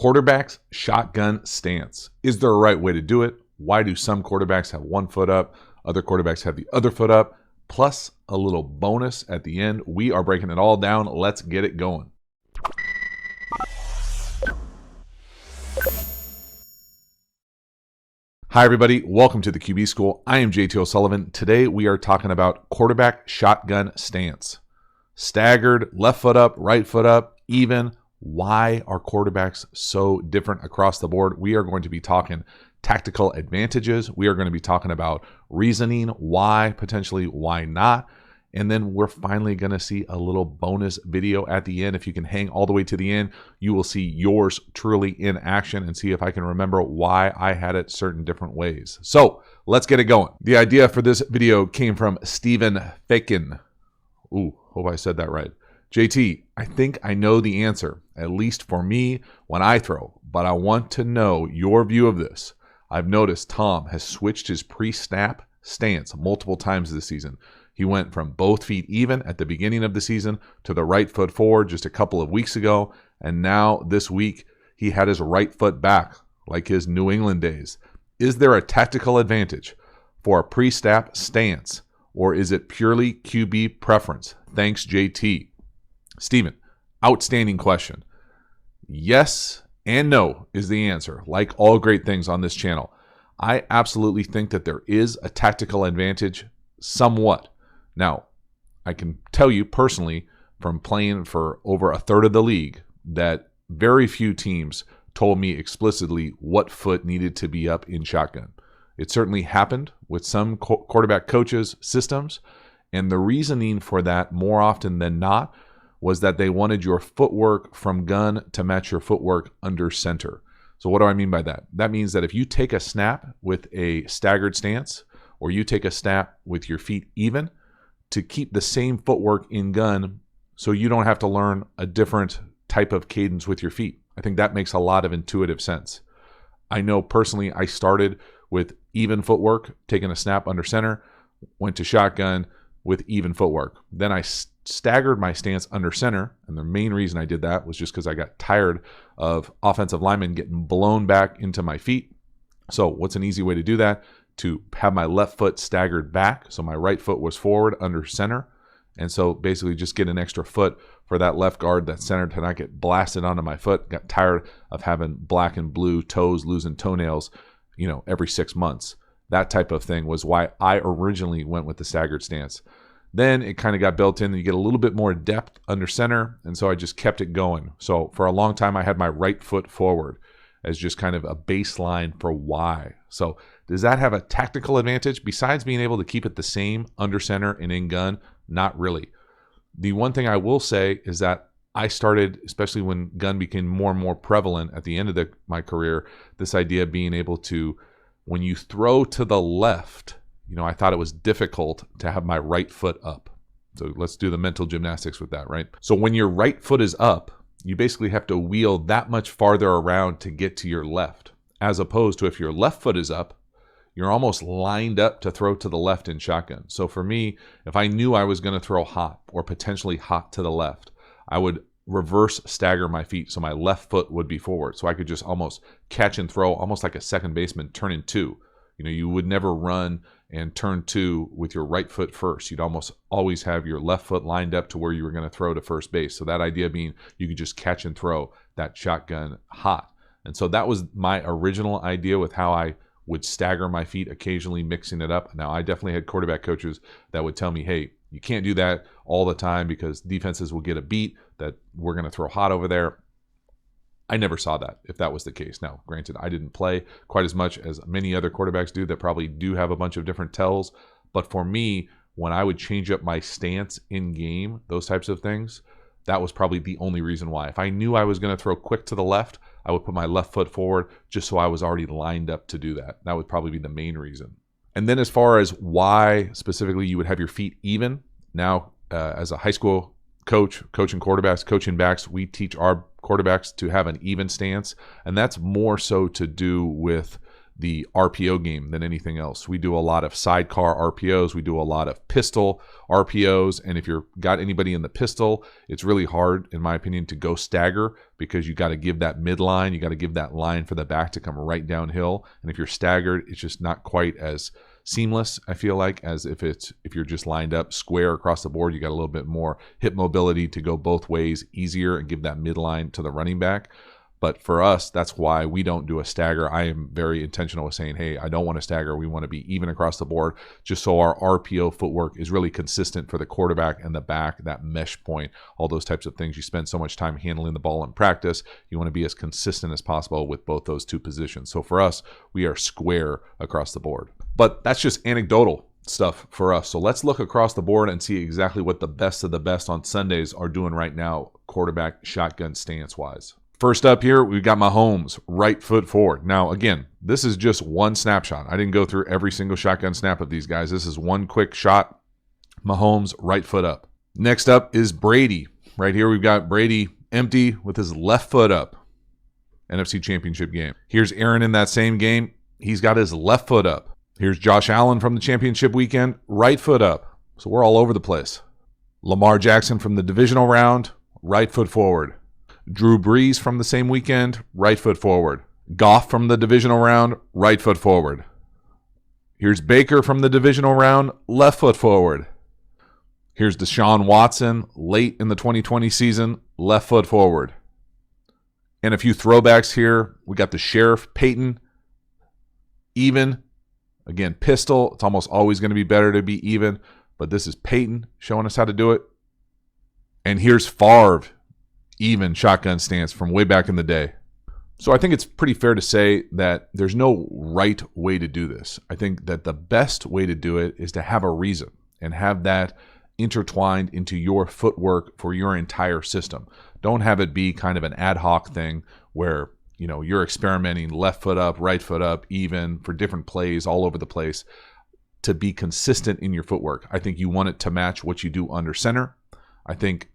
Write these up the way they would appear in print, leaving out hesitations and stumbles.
Quarterback's shotgun stance. Is there a right way to do it? Why do some quarterbacks have one foot up? Other quarterbacks have the other foot up. Plus a little bonus at the end. We are breaking it all down. Let's get it going. Hi, everybody. Welcome to the QB School. I am JT O'Sullivan. Today, we are talking about quarterback shotgun stance. Staggered, left foot up, right foot up, even. Why are quarterbacks so different across the board? We are going to be talking tactical advantages. We are going to be talking about reasoning, why, potentially why not. And then we're finally going to see a little bonus video at the end. If you can hang all the way to the end, you will see yours truly in action and see if I can remember why I had it certain different ways. So let's get it going. The idea for this video came from Stephen Fakin. Ooh, hope I said that right. JT, I think I know the answer, at least for me when I throw, but I want to know your view of this. I've noticed Tom has switched his pre-snap stance multiple times this season. He went from both feet even at the beginning of the season to the right foot forward just a couple of weeks ago. And now this week, he had his right foot back like his New England days. Is there a tactical advantage for a pre-snap stance, or is it purely QB preference? Thanks, JT. Steven, outstanding question. Yes and no is the answer, like all great things on this channel. I absolutely think that there is a tactical advantage somewhat. Now, I can tell you personally from playing for over a third of the league that very few teams told me explicitly what foot needed to be up in shotgun. It certainly happened with some quarterback coaches' systems, and the reasoning for that more often than not was that they wanted your footwork from gun to match your footwork under center. So what do I mean by that? That means that if you take a snap with a staggered stance, or you take a snap with your feet even, to keep the same footwork in gun so you don't have to learn a different type of cadence with your feet. I think that makes a lot of intuitive sense. I know personally I started with even footwork, taking a snap under center, went to shotgun with even footwork. Then I staggered my stance under center, and the main reason I did that was just because I got tired of offensive linemen getting blown back into my feet. So what's an easy way to do that? To have my left foot staggered back, so my right foot was forward under center. And so basically just get an extra foot for that left guard, that center, to not get blasted onto my foot. Got tired of having black and blue toes, losing toenails, every 6 months. That type of thing was why I originally went with the staggered stance. Then it kind of got built in, and you get a little bit more depth under center, and so I just kept it going. So for a long time, I had my right foot forward as just kind of a baseline for why. So does that have a tactical advantage besides being able to keep it the same under center and in gun? Not really. The one thing I will say is that I started, especially when gun became more and more prevalent at the end of my career, this idea of being able to, when you throw to the left, I thought it was difficult to have my right foot up. So let's do the mental gymnastics with that, right? So when your right foot is up, you basically have to wheel that much farther around to get to your left, as opposed to if your left foot is up, you're almost lined up to throw to the left in shotgun. So for me, if I knew I was going to throw hot or potentially hot to the left, I would reverse stagger my feet so my left foot would be forward. So I could just almost catch and throw, almost like a second baseman turning two. You would never run and turn two with your right foot first. You'd almost always have your left foot lined up to where you were going to throw to first base. So that idea being you could just catch and throw that shotgun hot. And so that was my original idea with how I would stagger my feet, occasionally mixing it up. Now, I definitely had quarterback coaches that would tell me, hey, you can't do that all the time because defenses will get a beat that we're going to throw hot over there. I never saw that if that was the case. Now, granted, I didn't play quite as much as many other quarterbacks do that probably do have a bunch of different tells. But for me, when I would change up my stance in game, those types of things, that was probably the only reason why. If I knew I was going to throw quick to the left, I would put my left foot forward just so I was already lined up to do that. That would probably be the main reason. And then as far as why specifically you would have your feet even, now as a high school coach, coaching quarterbacks, coaching backs, we teach our quarterbacks to have an even stance. And that's more so to do with the RPO game than anything else. We do a lot of sidecar RPOs. We do a lot of pistol RPOs. And if you've got anybody in the pistol, it's really hard, in my opinion, to go stagger because you got to give that midline. You got to give that line for the back to come right downhill. And if you're staggered, it's just not quite as seamless, I feel like, as if you're just lined up square across the board. You got a little bit more hip mobility to go both ways easier and give that midline to the running back. But for us, that's why we don't do a stagger. I am very intentional with saying, hey, I don't want to stagger. We want to be even across the board, just so our RPO footwork is really consistent for the quarterback and the back, that mesh point, all those types of things. You spend so much time handling the ball in practice. You want to be as consistent as possible with both those two positions. So for us, we are square across the board. But that's just anecdotal stuff for us. So let's look across the board and see exactly what the best of the best on Sundays are doing right now, quarterback shotgun stance-wise. First up here, we've got Mahomes, right foot forward. Now, again, this is just one snapshot. I didn't go through every single shotgun snap of these guys. This is one quick shot. Mahomes, right foot up. Next up is Brady. Right here, we've got Brady empty with his left foot up. NFC Championship game. Here's Aaron in that same game. He's got his left foot up. Here's Josh Allen from the championship weekend, right foot up. So we're all over the place. Lamar Jackson from the divisional round, right foot forward. Drew Brees from the same weekend, right foot forward. Goff from the divisional round, right foot forward. Here's Baker from the divisional round, left foot forward. Here's Deshaun Watson late in the 2020 season, left foot forward. And a few throwbacks here. We got the Sheriff Peyton, even. Again, pistol. It's almost always going to be better to be even. But this is Peyton showing us how to do it. And here's Favre, even shotgun stance from way back in the day. So I think it's pretty fair to say that there's no right way to do this. I think that the best way to do it is to have a reason and have that intertwined into your footwork for your entire system. Don't have it be kind of an ad hoc thing where, you know, you're experimenting left foot up, right foot up, even for different plays all over the place. To be consistent in your footwork, I think you want it to match what you do under center. I think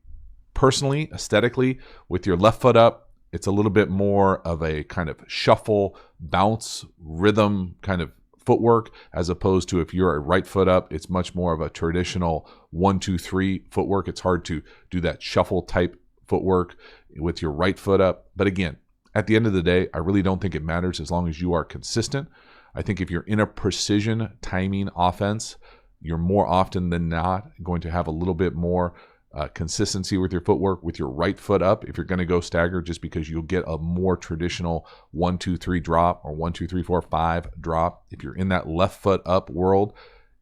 personally, aesthetically, with your left foot up, it's a little bit more of a kind of shuffle, bounce, rhythm kind of footwork, as opposed to if you're a right foot up, it's much more of a traditional 1-2-3 footwork. It's hard to do that shuffle type footwork with your right foot up. But again, at the end of the day, I really don't think it matters as long as you are consistent. I think if you're in a precision timing offense, you're more often than not going to have a little bit more consistency with your footwork with your right foot up if you're going to go stagger, just because you'll get a more traditional 1-2-3 drop or 1-2-3-4-5 drop. If you're in that left foot up world,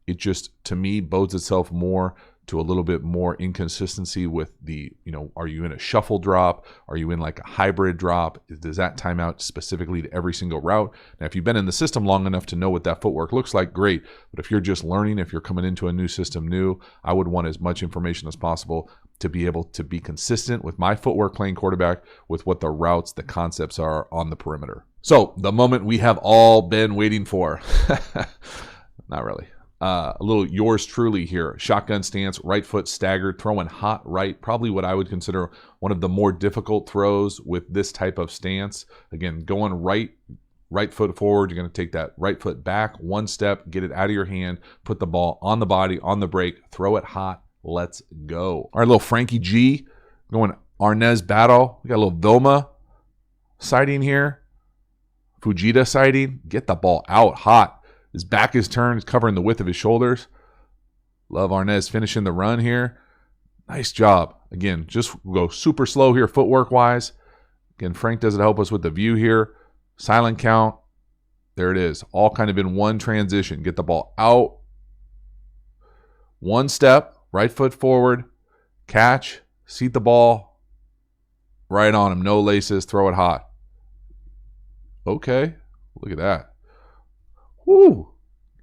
it just, to me, bodes itself more to a little bit more inconsistency with the, you know, are you in a shuffle drop? Are you in like a hybrid drop? Does that time out specifically to every single route? Now, if you've been in the system long enough to know what that footwork looks like, great. But if you're just learning, if you're coming into a new system new, I would want as much information as possible to be able to be consistent with my footwork playing quarterback with what the routes, the concepts are on the perimeter. So the moment we have all been waiting for. Not really. A little yours truly here. Shotgun stance, right foot staggered, throwing hot right. Probably what I would consider one of the more difficult throws with this type of stance. Again, going right foot forward. You're going to take that right foot back one step, get it out of your hand, put the ball on the body, on the break, throw it hot. Let's go. All right, little Frankie G going Arnez battle. We got a little Vilma sighting here. Fujita sighting. Get the ball out hot. His back is turned, he's covering the width of his shoulders. Love Arnez finishing the run here. Nice job. Again, just go super slow here footwork-wise. Again, Frank doesn't help us with the view here. Silent count. There it is. All kind of in one transition. Get the ball out. One step, right foot forward. Catch. Seat the ball. Right on him. No laces. Throw it hot. Okay. Look at that. Woo!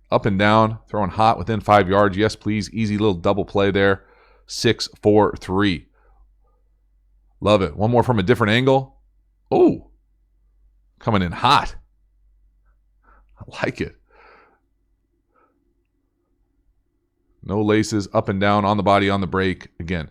Up and down, throwing hot within 5 yards. Yes, please. Easy little double play there. 6-4-3. Love it. One more from a different angle. Oh, coming in hot. I like it. No laces, up and down, on the body, on the break. Again,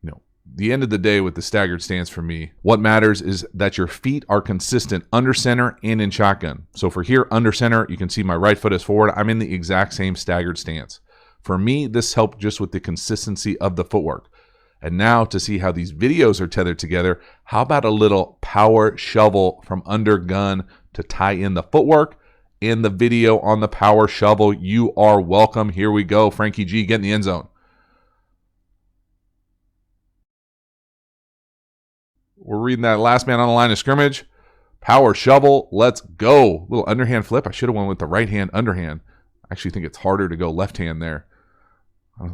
you know, the end of the day with the staggered stance for me, what matters is that your feet are consistent under center and in shotgun. So for here, under center, you can see my right foot is forward. I'm in the exact same staggered stance. For me, this helped just with the consistency of the footwork. And now to see how these videos are tethered together, how about a little power shovel from under gun to tie in the footwork in the video on the power shovel? You are welcome. Here we go. Frankie G, get in the end zone. We're reading that last man on the line of scrimmage. Power shovel. Let's go. Little underhand flip. I should have went with the right hand underhand. I actually think it's harder to go left hand there.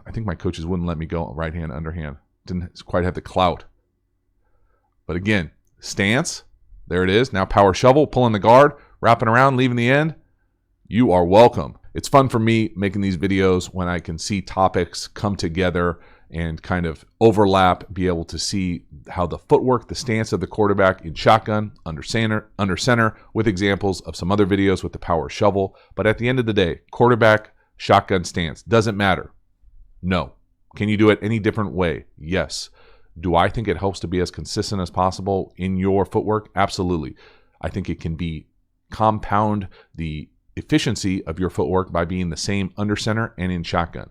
I think my coaches wouldn't let me go right hand underhand. Didn't quite have the clout. But again, stance. There it is. Now power shovel, pulling the guard, wrapping around, leaving the end. You are welcome. It's fun for me making these videos when I can see topics come together and kind of overlap, be able to see how the footwork, the stance of the quarterback in shotgun, under center, with examples of some other videos with the power shovel. But at the end of the day, quarterback, shotgun stance, doesn't matter. No. Can you do it any different way? Yes. Do I think it helps to be as consistent as possible in your footwork? Absolutely. I think it can be compound the efficiency of your footwork by being the same under center and in shotgun.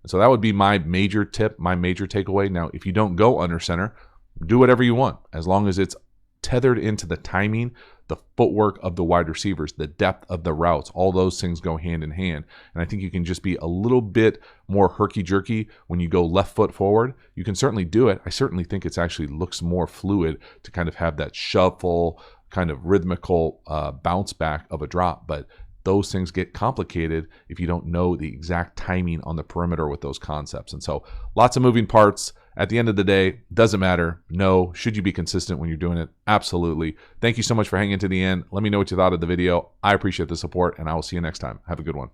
And so that would be my major tip, my major takeaway. Now, if you don't go under center, do whatever you want, as long as it's tethered into the timing, the footwork of the wide receivers, the depth of the routes. All those things go hand in hand. And I think you can just be a little bit more herky-jerky when you go left foot forward. You can certainly do it. I certainly think it actually looks more fluid to kind of have that shuffle, kind of rhythmical bounce back of a drop. But those things get complicated if you don't know the exact timing on the perimeter with those concepts. And so lots of moving parts. At the end of the day, doesn't matter. No. Should you be consistent when you're doing it? Absolutely. Thank you so much for hanging to the end. Let me know what you thought of the video. I appreciate the support, and I will see you next time. Have a good one.